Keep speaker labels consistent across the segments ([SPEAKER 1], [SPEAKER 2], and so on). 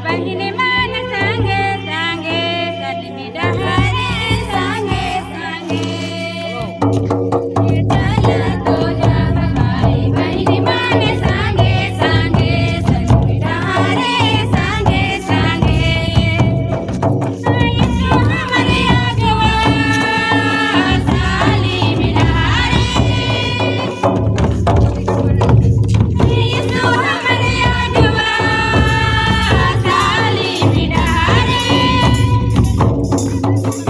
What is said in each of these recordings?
[SPEAKER 1] बहिणी मान सांगे सांगे सलमी डहारे सांगे सांगे चला तुझ्या भाई बहिणी मान सांगे सांगे सलमी डहारे सांगे सांगे येसू हमारे आगवा साली मिडारे येसू हमारे आगवा साली मिडारे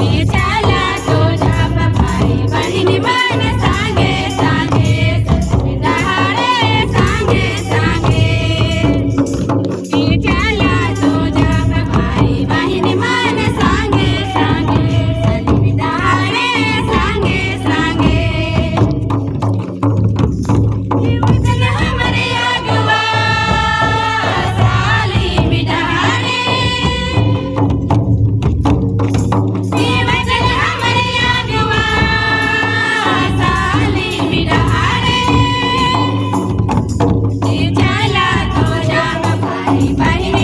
[SPEAKER 1] ये चला तुझ्या भाई बहिणी मान सांगे सांगे सलमी डहारे सांगे सांगे ये चला तुझ्या भाई बहिणी मान सांगे सांगे सलमी डहारे सांगे सांगे ये वतन हमारे आगवा साली मिडारे ये वतन हमारे आगवा साली मिडारे ये चला तुझ्या भाई बहिणी